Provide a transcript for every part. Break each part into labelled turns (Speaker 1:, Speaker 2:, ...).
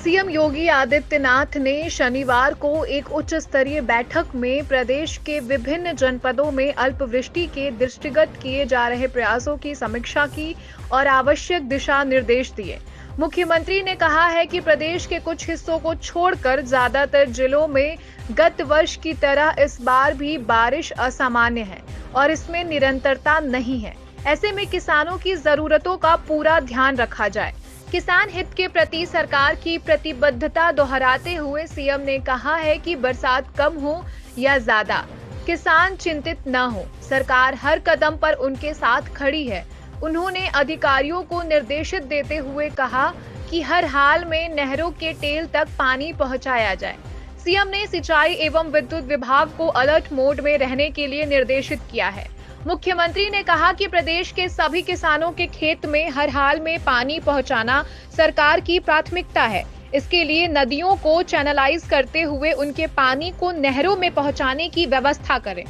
Speaker 1: CM Yogi Adityanath ने शनिवार को एक उच्च स्तरीय बैठक में प्रदेश के विभिन्न जनपदों में अल्पवृष्टि के दृष्टिगत किए जा रहे प्रयासों की समीक्षा की और आवश्यक दिशा निर्देश दिए। मुख्यमंत्री ने कहा है कि प्रदेश के कुछ हिस्सों को छोड़कर ज्यादातर जिलों में गत वर्ष की तरह इस बार भी बारिश असामान्य है और इसमें निरंतरता नहीं है। ऐसे में किसानों की जरूरतों का पूरा ध्यान रखा जाए। किसान हित के प्रति सरकार की प्रतिबद्धता दोहराते हुए सीएम ने कहा है कि बरसात कम हो या ज्यादा, किसान चिंतित न हो, सरकार हर कदम पर उनके साथ खड़ी है। उन्होंने अधिकारियों को निर्देशित देते हुए कहा कि हर हाल में नहरों के टेल तक पानी पहुंचाया जाए। सीएम ने सिंचाई एवं विद्युत विभाग को अलर्ट मोड में रहने के लिए निर्देशित किया है। मुख्यमंत्री ने कहा कि प्रदेश के सभी किसानों के खेत में हर हाल में पानी पहुंचाना सरकार की प्राथमिकता है। इसके लिए नदियों को चैनलाइज करते हुए उनके पानी को नहरों में पहुंचाने की व्यवस्था करें।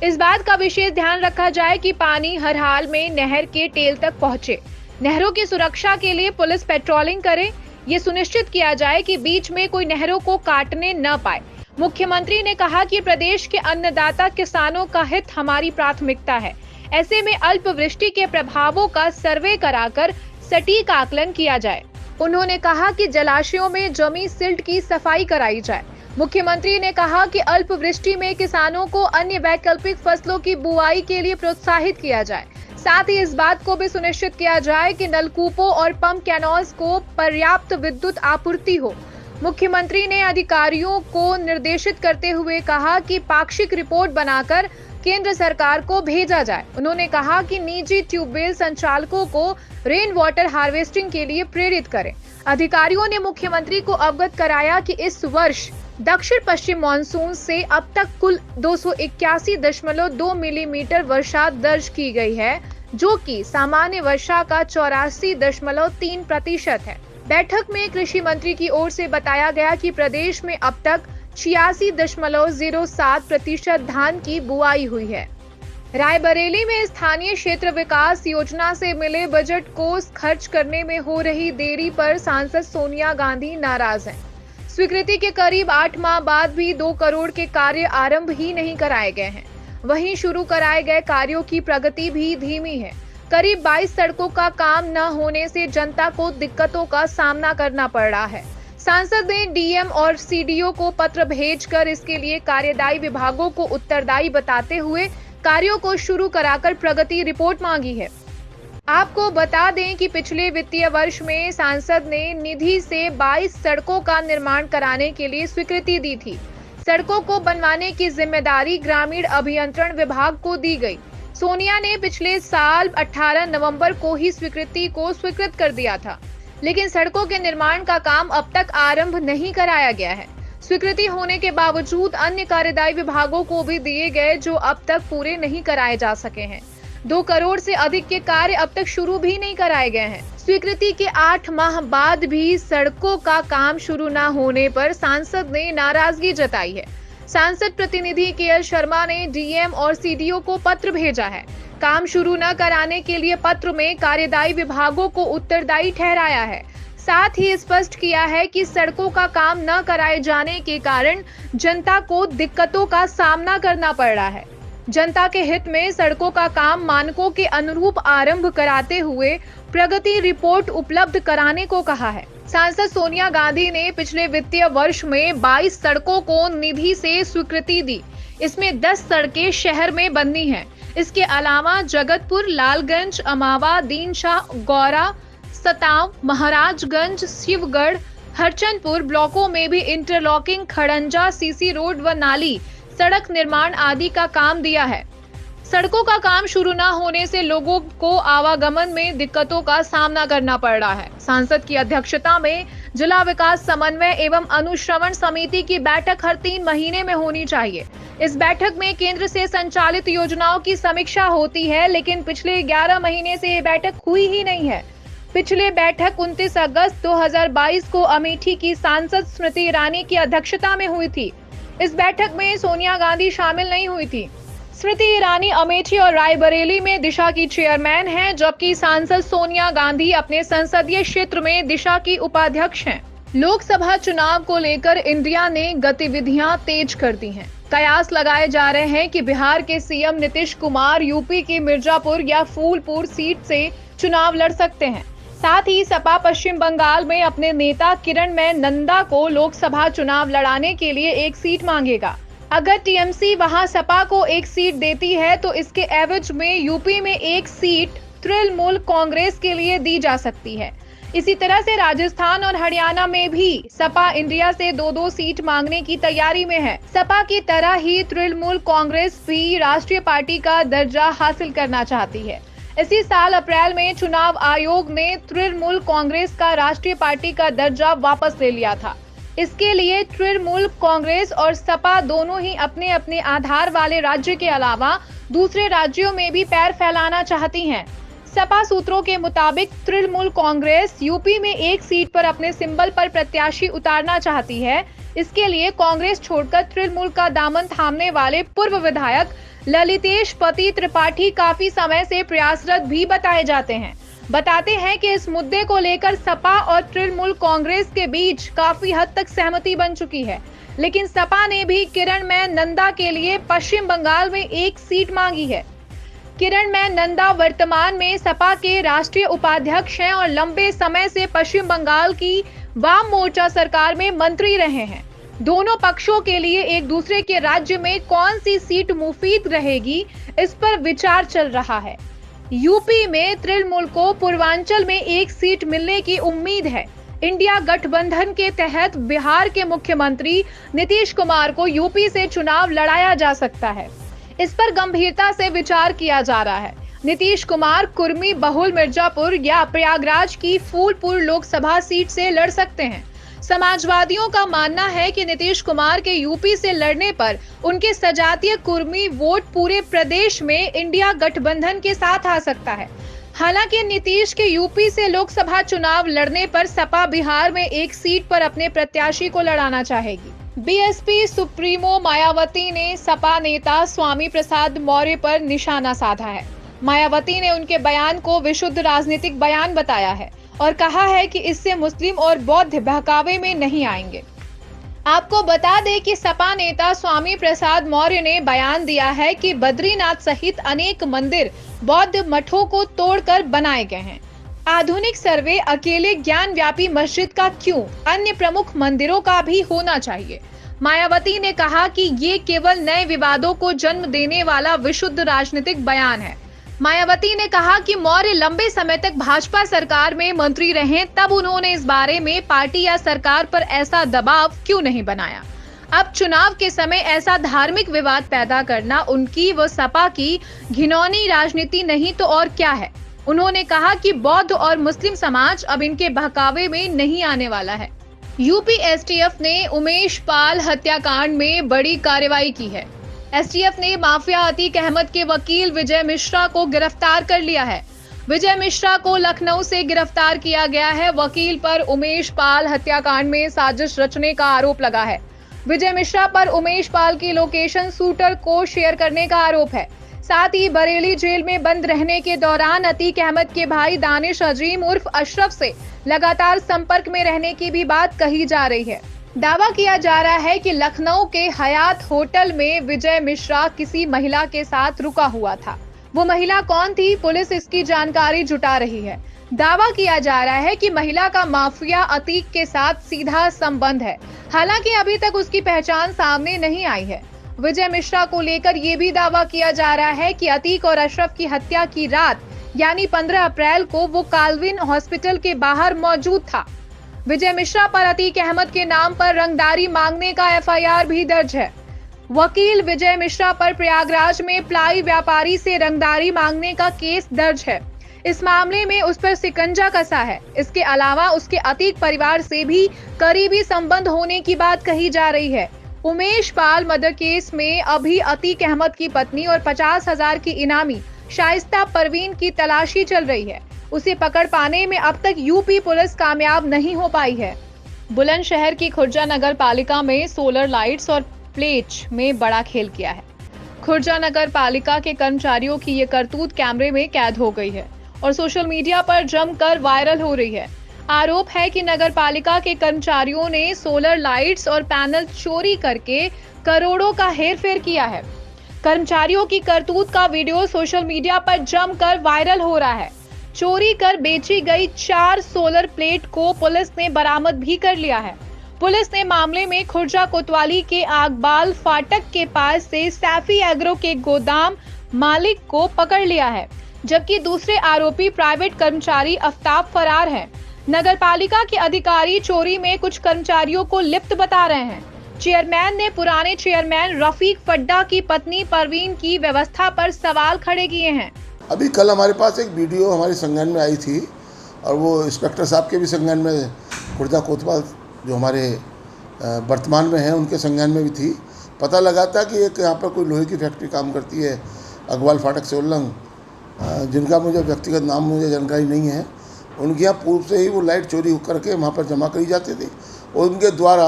Speaker 1: इस बात का विशेष ध्यान रखा जाए कि पानी हर हाल में नहर के टेल तक पहुंचे। नहरों की सुरक्षा के लिए पुलिस पेट्रोलिंग करे। ये सुनिश्चित किया जाए कि बीच में कोई नहरों को काटने न पाए। मुख्यमंत्री ने कहा कि प्रदेश के अन्नदाता किसानों का हित हमारी प्राथमिकता है। ऐसे में अल्पवृष्टि के प्रभावों का सर्वे कराकर सटीक आकलन किया जाए। उन्होंने कहा कि जलाशयों में जमी सिल्ट की सफाई कराई जाए। मुख्यमंत्री ने कहा कि अल्पवृष्टि में किसानों को अन्य वैकल्पिक फसलों की बुआई के लिए प्रोत्साहित किया जाए। साथ ही इस बात को भी सुनिश्चित किया जाए कि नलकूपों और पंप कैनोल्स को पर्याप्त विद्युत आपूर्ति हो। मुख्यमंत्री ने अधिकारियों को निर्देशित करते हुए कहा कि पाक्षिक रिपोर्ट बनाकर केंद्र सरकार को भेजा जाए। उन्होंने कहा कि निजी ट्यूबवेल संचालकों को रेन वाटर हार्वेस्टिंग के लिए प्रेरित करें। अधिकारियों ने मुख्यमंत्री को अवगत कराया कि इस वर्ष दक्षिण पश्चिम मानसून से अब तक कुल 281.2 मिलीमीटर वर्षा दर्ज की गई है, जो कि सामान्य वर्षा का 84.3% है। बैठक में कृषि मंत्री की ओर से बताया गया कि प्रदेश में अब तक 86.07% धान की बुआई हुई है। रायबरेली में स्थानीय क्षेत्र विकास योजना से मिले बजट को खर्च करने में हो रही देरी पर सांसद सोनिया गांधी नाराज हैं। स्वीकृति के करीब 8 माह बाद भी 2 करोड़ के कार्य आरंभ ही नहीं कराए गए हैं। वहीं शुरू कराए गए कार्यों की प्रगति भी धीमी है। करीब 22 सड़कों का काम न होने से जनता को दिक्कतों का सामना करना पड़ रहा है। सांसद ने डीएम और सीडीओ को पत्र भेजकर इसके लिए कार्यदायी विभागों को उत्तरदायी बताते हुए कार्यों को शुरू कराकर प्रगति रिपोर्ट मांगी है। आपको बता दें कि पिछले वित्तीय वर्ष में सांसद ने निधि से 22 सड़कों का निर्माण कराने के लिए स्वीकृति दी थी। सड़कों को बनवाने की जिम्मेदारी ग्रामीण अभियंत्रण विभाग को दी गई। सोनिया ने पिछले साल 18 नवंबर को ही स्वीकृति को स्वीकृत कर दिया था, लेकिन सड़कों के निर्माण का काम अब तक आरंभ नहीं कराया गया है। स्वीकृति होने के बावजूद अन्य कार्यदायी विभागों को भी दिए गए जो अब तक पूरे नहीं कराए जा सके हैं। 2 करोड़ से अधिक के कार्य अब तक शुरू भी नहीं कराए गए हैं। स्वीकृति के 8 माह बाद भी सड़कों का काम शुरू न होने पर सांसद ने नाराजगी जताई है। सांसद प्रतिनिधि केएल शर्मा ने डीएम और सीडीओ को पत्र भेजा है। काम शुरू न कराने के लिए पत्र में कार्यदायी विभागों को उत्तरदायी ठहराया है। साथ ही स्पष्ट किया है कि सड़कों का काम न कराए जाने के कारण जनता को दिक्कतों का सामना करना पड़ रहा है। जनता के हित में सड़कों का काम मानकों के अनुरूप आरंभ कराते हुए प्रगति रिपोर्ट उपलब्ध कराने को कहा है। सांसद सोनिया गांधी ने पिछले वित्तीय वर्ष में 22 सड़कों को निधि से स्वीकृति दी। इसमें 10 सड़कें शहर में बननी हैं। इसके अलावा जगतपुर, लालगंज, अमावा, दीनशाह, गौरा, सताव, महाराजगंज, शिवगढ़, हरचंदपुर ब्लॉकों में भी इंटरलॉकिंग, खड़ंजा, सीसी रोड व नाली सड़क निर्माण आदि का काम दिया है। सड़कों का काम शुरू न होने से लोगों को आवागमन में दिक्कतों का सामना करना पड़ रहा है। सांसद की अध्यक्षता में जिला विकास समन्वय एवं अनुश्रवण समिति की बैठक हर 3 महीने में होनी चाहिए। इस बैठक में केंद्र से संचालित योजनाओं की समीक्षा होती है, लेकिन पिछले 11 महीने से ये बैठक हुई ही नहीं है। पिछले बैठक 29 अगस्त 2022 को अमेठी की सांसद स्मृति ईरानी की अध्यक्षता में हुई थी। इस बैठक में सोनिया गांधी शामिल नहीं हुई थी। स्मृति ईरानी अमेठी और रायबरेली में दिशा की चेयरमैन हैं, जबकि सांसद सोनिया गांधी अपने संसदीय क्षेत्र में दिशा की उपाध्यक्ष हैं। लोकसभा चुनाव को लेकर इंडिया ने गतिविधियां तेज कर दी हैं। कयास लगाए जा रहे हैं कि बिहार के सीएम नीतीश कुमार यूपी की मिर्जापुर या फूलपुर सीट से चुनाव लड़ सकते हैं। साथ ही सपा पश्चिम बंगाल में अपने नेता किरणमय नंदा को लोकसभा चुनाव लड़ाने के लिए एक सीट मांगेगा। अगर टीएमसी वहां सपा को एक सीट देती है तो इसके एवज में यूपी में एक सीट तृणमूल कांग्रेस के लिए दी जा सकती है। इसी तरह से राजस्थान और हरियाणा में भी सपा इंडिया से 2-2 सीट मांगने की तैयारी में है। सपा की तरह ही तृणमूल कांग्रेस भी राष्ट्रीय पार्टी का दर्जा हासिल करना चाहती है। इसी साल अप्रैल में चुनाव आयोग ने तृणमूल कांग्रेस का राष्ट्रीय पार्टी का दर्जा वापस ले लिया था। इसके लिए तृणमूल कांग्रेस और सपा दोनों ही अपने अपने आधार वाले राज्य के अलावा दूसरे राज्यों में भी पैर फैलाना चाहती हैं। सपा सूत्रों के मुताबिक तृणमूल कांग्रेस यूपी में एक सीट पर अपने सिंबल पर प्रत्याशी उतारना चाहती है। इसके लिए कांग्रेस छोड़कर तृणमूल का दामन थामने वाले पूर्व विधायक ललितेश पति त्रिपाठी काफी समय से प्रयासरत भी बताए जाते हैं। बताते हैं कि इस मुद्दे को लेकर सपा और तृणमूल कांग्रेस के बीच काफी हद तक सहमति बन चुकी है, लेकिन सपा ने भी किरणमय नंदा के लिए पश्चिम बंगाल में एक सीट मांगी है। किरणमय नंदा वर्तमान में सपा के राष्ट्रीय उपाध्यक्ष हैं और लंबे समय से पश्चिम बंगाल की वाम मोर्चा सरकार में मंत्री रहे हैं। दोनों पक्षों के लिए एक दूसरे के राज्य में कौन सी सीट मुफीद रहेगी, इस पर विचार चल रहा है। यूपी में तृणमूल को पूर्वांचल में एक सीट मिलने की उम्मीद है। इंडिया गठबंधन के तहत बिहार के मुख्यमंत्री नीतीश कुमार को यूपी से चुनाव लड़ाया जा सकता है। इस पर गंभीरता से विचार किया जा रहा है। नीतीश कुमार कुर्मी बहुल मिर्जापुर या प्रयागराज की फूलपुर लोकसभा सीट से लड़ सकते हैं। समाजवादियों का मानना है कि नीतीश कुमार के यूपी से लड़ने पर उनके सजातीय कुर्मी वोट पूरे प्रदेश में इंडिया गठबंधन के साथ आ सकता है। हालांकि नीतीश के यूपी से लोकसभा चुनाव लड़ने पर सपा बिहार में एक सीट पर अपने प्रत्याशी को लड़ाना चाहेगी। बीएसपी सुप्रीमो मायावती ने सपा नेता स्वामी प्रसाद मौर्य पर निशाना साधा है। मायावती ने उनके बयान को विशुद्ध राजनीतिक बयान बताया है और कहा है कि इससे मुस्लिम और बौद्ध बहकावे में नहीं आएंगे। आपको बता दें कि सपा नेता स्वामी प्रसाद मौर्य ने बयान दिया है कि बद्रीनाथ सहित अनेक मंदिर बौद्ध मठों को तोड़कर बनाए गए हैं। आधुनिक सर्वे अकेले ज्ञान व्यापी मस्जिद का क्यों, अन्य प्रमुख मंदिरों का भी होना चाहिए। मायावती ने कहा कि ये केवल नए विवादों को जन्म देने वाला विशुद्ध राजनीतिक बयान है। मायावती ने कहा कि मौर्य लंबे समय तक भाजपा सरकार में मंत्री रहे, तब उन्होंने इस बारे में पार्टी या सरकार पर ऐसा दबाव क्यों नहीं बनाया। अब चुनाव के समय ऐसा धार्मिक विवाद पैदा करना उनकी व सपा की घिनौनी राजनीति नहीं तो और क्या है। उन्होंने कहा कि बौद्ध और मुस्लिम समाज अब इनके बहकावे में नहीं आने वाला है। यूपी एसटीएफ ने उमेश पाल हत्याकांड में बड़ी कार्रवाई की है। एसटीएफ ने माफिया अतीक अहमद के वकील विजय मिश्रा को गिरफ्तार कर लिया है। विजय मिश्रा को लखनऊ से गिरफ्तार किया गया है। वकील पर उमेश पाल हत्याकांड में साजिश रचने का आरोप लगा है। विजय मिश्रा पर उमेश पाल की लोकेशन शूटर को शेयर करने का आरोप है। साथ ही बरेली जेल में बंद रहने के दौरान अतीक अहमद के भाई दानिश अजीम उर्फ अशरफ से लगातार संपर्क में रहने की भी बात कही जा रही है। दावा किया जा रहा है कि लखनऊ के हयात होटल में विजय मिश्रा किसी महिला के साथ रुका हुआ था। वो महिला कौन थी, पुलिस इसकी जानकारी जुटा रही है। दावा किया जा रहा है कि महिला का माफिया अतीक के साथ सीधा संबंध है। हालांकि अभी तक उसकी पहचान सामने नहीं आई है। विजय मिश्रा को लेकर यह भी दावा किया जा रहा है कि अतीक और अशरफ की हत्या की रात यानी 15 अप्रैल को वो काल्विन हॉस्पिटल के बाहर मौजूद था। विजय मिश्रा पर अतीक अहमद के नाम पर रंगदारी मांगने का एफआईआर भी दर्ज है। वकील विजय मिश्रा पर प्रयागराज में प्लाई व्यापारी से रंगदारी मांगने का केस दर्ज है। इस मामले में उस पर शिकंजा कसा है। इसके अलावा उसके अतीक परिवार से भी करीबी संबंध होने की बात कही जा रही है। उमेश पाल मर्डर केस में अभी अतीक अहमद की पत्नी और 50,000 की इनामी शाइस्ता परवीन की तलाशी चल रही है। उसे पकड़ पाने में अब तक यूपी पुलिस कामयाब नहीं हो पाई है। बुलंदशहर की खुर्जा नगर पालिका में सोलर लाइट्स और प्लेच में बड़ा खेल किया है। खुर्जा नगर पालिका के कर्मचारियों की ये करतूत कैमरे में कैद हो गई है और सोशल मीडिया पर जमकर वायरल हो रही है। आरोप है कि नगरपालिका के कर्मचारियों ने सोलर लाइट्स और पैनल चोरी करके करोड़ों का हेरफेर किया है। कर्मचारियों की करतूत का वीडियो सोशल मीडिया पर जमकर वायरल हो रहा है। चोरी कर बेची गई 4 सोलर प्लेट को पुलिस ने बरामद भी कर लिया है। पुलिस ने मामले में खुर्जा कोतवाली के आगबाल फाटक के पास से सैफी एग्रो के गोदाम मालिक को पकड़ लिया है, जबकि दूसरे आरोपी प्राइवेट कर्मचारी आफ्ताब फरार है। नगरपालिका के अधिकारी चोरी में कुछ कर्मचारियों को लिप्त बता रहे हैं। चेयरमैन ने पुराने चेयरमैन रफीक फड्डा की पत्नी परवीन की व्यवस्था पर सवाल खड़े किए हैं।
Speaker 2: अभी कल हमारे पास एक वीडियो हमारे संज्ञान में आई थी और वो इंस्पेक्टर साहब के भी संज्ञान में, खुर्दा कोतवाल जो हमारे वर्तमान में हैं उनके संज्ञान में भी थी। पता लगा था कि एक यहाँ पर कोई लोहे की फैक्ट्री काम करती है अगवाल फाटक से उल्लंघ, जिनका मुझे व्यक्तिगत नाम मुझे जानकारी नहीं है। उनके यहाँ पूर्व से ही वो लाइट चोरी करके वहाँ पर जमा करी जाती थी और उनके द्वारा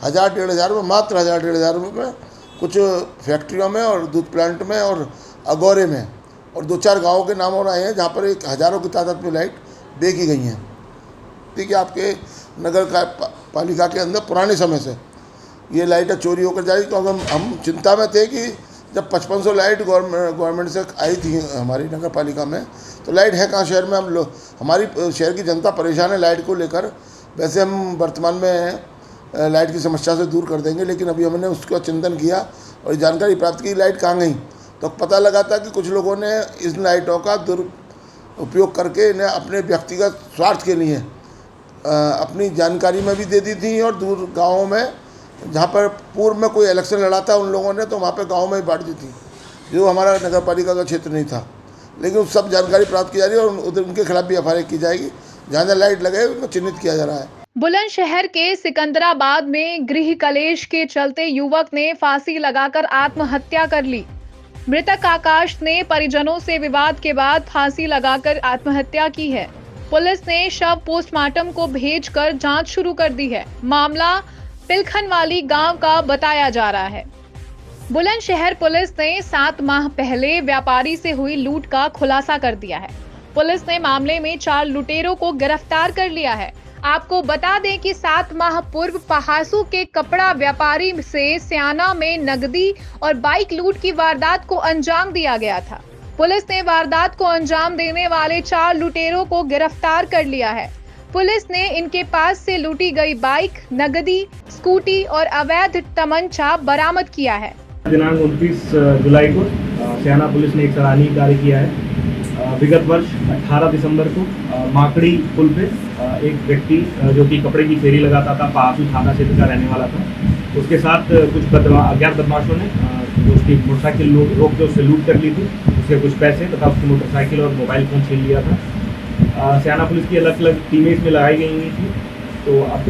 Speaker 2: 1000-1500 में, मात्र 1000-1500 में कुछ फैक्ट्रियों में और दूध प्लांट में और अगौरे में और 2-4 गाँवों के नाम और आए हैं जहाँ पर एक हज़ारों की तादाद में लाइट बेची गई हैं। ठीक है, आपके नगर पालिका के अंदर पुराने समय से ये लाइटें चोरी होकर जा रही। तो हम चिंता में थे कि जब 5500 लाइट गवर्नमेंट से आई थी हमारी नगर पालिका में, तो लाइट है कहाँ शहर में। हम लोग, हमारी शहर की जनता परेशान है लाइट को लेकर। वैसे हम वर्तमान में लाइट की समस्या से दूर कर देंगे, लेकिन अभी हमने उसका चिंतन किया और जानकारी प्राप्त की लाइट कहाँ गई। तो पता लगा था कि कुछ लोगों ने इन लाइटों का दुरुपयोग करके इन्हें अपने व्यक्तिगत स्वार्थ के लिए अपनी जानकारी में भी दे दी थी और दूर गाँवों में जहाँ पर पूर्व में कोई इलेक्शन लड़ा था उन लोगों ने, तो वहाँ पे गाँव में ही बांट दी थी, जो हमारा नगर पालिका का क्षेत्र नहीं था। लेकिन उस सब जानकारी प्राप्त की जा रही है और उधर उनके खिलाफ भी एफआईआर की जाएगी। जहाँ जहाँ लाइट लगे उनको चिन्हित किया जा रहा है।
Speaker 1: बुलंदशहर के सिकंदराबाद में गृह कलेश के चलते युवक ने फांसी लगाकर आत्महत्या कर ली। मृतक आकाश ने परिजनों से विवाद के बाद फांसी लगाकर आत्महत्या की है। पुलिस ने शव पोस्टमार्टम को भेजकर जांच शुरू कर दी है। मामला पिलखनवाली गांव का बताया जा रहा है। बुलंदशहर पुलिस ने 7 माह पहले व्यापारी से हुई लूट का खुलासा कर दिया है। पुलिस ने मामले में 4 लुटेरों को गिरफ्तार कर लिया है। आपको बता दें कि 7 माह पूर्व पहासू के कपड़ा व्यापारी से स्याना में नकदी और बाइक लूट की वारदात को अंजाम दिया गया था। पुलिस ने वारदात को अंजाम देने वाले 4 लुटेरों को गिरफ्तार कर लिया है। पुलिस ने इनके पास से लूटी गई बाइक, नकदी, स्कूटी और अवैध तमंचा बरामद किया है।
Speaker 3: दिनांक 29 जुलाई को स्याना पुलिस ने एक सराहनीय कार्य किया है। विगत वर्ष 18 दिसंबर को माकड़ी पुल पे एक व्यक्ति जो कि कपड़े की फेरी लगाता था, पहासू थाना क्षेत्र का रहने वाला था, उसके साथ कुछ अज्ञात बदमाशों ने उसकी मोटरसाइकिल रोक के उससे लूट कर ली थी। उसके कुछ पैसे तथा उसकी मोटरसाइकिल और मोबाइल फ़ोन छीन लिया था। स्याना पुलिस की अलग अलग टीमें इसमें लगाई गई हुई थी। तो अब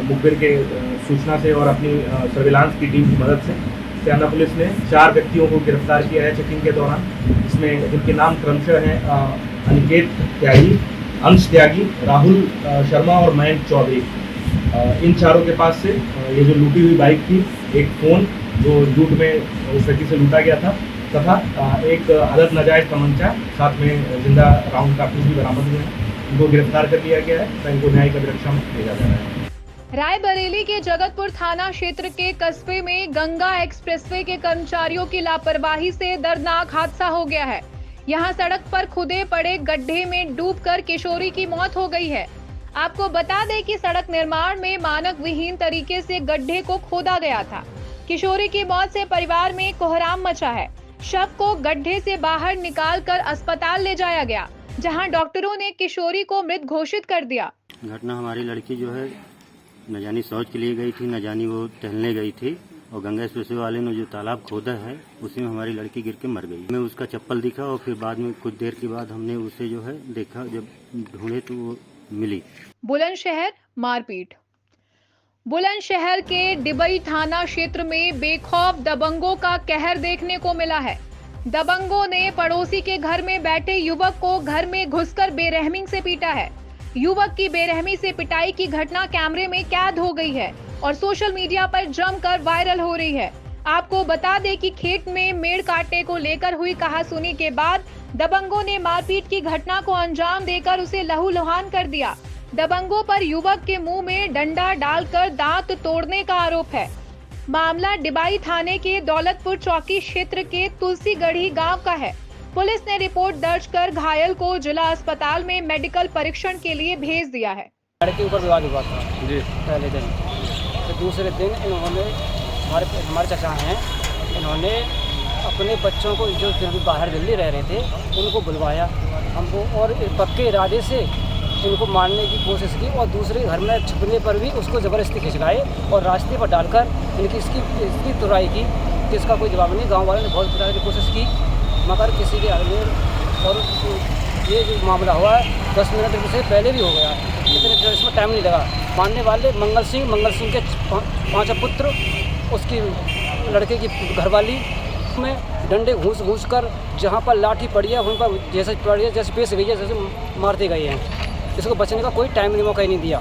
Speaker 3: मुखबिर के सूचना से और अपनी सर्विलांस की टीम की मदद से स्याना पुलिस ने 4 व्यक्तियों को गिरफ्तार किया है चेकिंग के दौरान। इसमें जिनके नाम क्रमशः हैं अनिकेत त्यागी, अंश त्यागी, राहुल शर्मा और मयंक चौधरी। इन चारों के पास से ये जो लूटी हुई बाइक थी, एक फ़ोन जो लूट में उस व्यक्ति से लूटा गया था, तथा एक अदद नाजायज तमंचा, साथ में जिंदा राउंड कारतूस भी बरामद हुए हैं। इनको गिरफ्तार कर लिया गया है, इनको न्यायिक अभिरक्षा में भेजा जा रहा है।
Speaker 1: रायबरेली के जगतपुर थाना क्षेत्र के कस्बे में गंगा एक्सप्रेसवे के कर्मचारियों की लापरवाही से दर्दनाक हादसा हो गया है। यहां सड़क पर खुदे पड़े गड्ढे में डूबकर किशोरी की मौत हो गई है। आपको बता दें कि सड़क निर्माण में मानक विहीन तरीके से गड्ढे को खोदा गया था। किशोरी की मौत से परिवार में कोहराम मचा है। शव को गड्ढे से बाहर निकालकर अस्पताल ले जाया गया, जहां डॉक्टरों ने किशोरी को मृत घोषित कर दिया।
Speaker 4: घटना, हमारी लड़की जो है न जानी शौच के लिए गई थी, न जानी वो टहलने गई थी, और गंगा एक्सप्रेसवे वाले ने जो तालाब खोदा है उसी में हमारी लड़की गिर के मर गई। हमें उसका चप्पल दिखा और फिर बाद में कुछ देर के बाद हमने उसे जो है देखा, जब ढूंढे तो वो मिली।
Speaker 1: बुलंदशहर मारपीट। बुलंदशहर के डिबई थाना क्षेत्र में बेखौफ दबंगों का कहर देखने को मिला है। दबंगों ने पड़ोसी के घर में बैठे युवक को घर में घुसकर बेरहमी से पीटा है। युवक की बेरहमी से पिटाई की घटना कैमरे में कैद हो गई है और सोशल मीडिया पर जमकर वायरल हो रही है। आपको बता दें कि खेत में मेड़ काटने को लेकर हुई कहासुनी के बाद दबंगों ने मारपीट की घटना को अंजाम देकर उसे लहूलुहान कर दिया। दबंगों पर युवक के मुंह में डंडा डालकर दांत तोड़ने का आरोप है। मामला डिबाई थाने के दौलतपुर चौकी क्षेत्र के तुलसीगढ़ी गांव का है। पुलिस ने रिपोर्ट दर्ज कर घायल को जिला अस्पताल में मेडिकल परीक्षण के लिए भेज दिया है।
Speaker 5: लड़के के ऊपर विवाद हुआ था जी पहले दिन, तो दूसरे दिन इन्होंने हमारे चाचा हैं, इन्होंने अपने बच्चों को जो बाहर दिल्ली रह रहे थे उनको बुलवाया हमको, और पक्के इरादे से इनको मारने की कोशिश की, और दूसरे घर में छुपने पर भी उसको ज़बरदस्ती खिंचवाए और रास्ते पर डालकर इनकी इसकी तुराई की, जिसका कोई जवाब नहीं। गांव वालों ने बहुत प्रकार की कोशिश की, मगर किसी के हाल में, और ये जो मामला हुआ 10 मिनट से पहले भी हो गया, इतने इसमें टाइम नहीं लगा। मानने वाले मंगल सिंह के 5 पुत्र, उसकी लड़के की घरवाली में डंडे घूस कर जहाँ पर लाठी पड़ी है उन पर जैसे पड़ी है, जैसे पेश गई है, जैसे मारते गए हैं। इसको बचने का कोई टाइम नहीं, मौका ही नहीं दिया।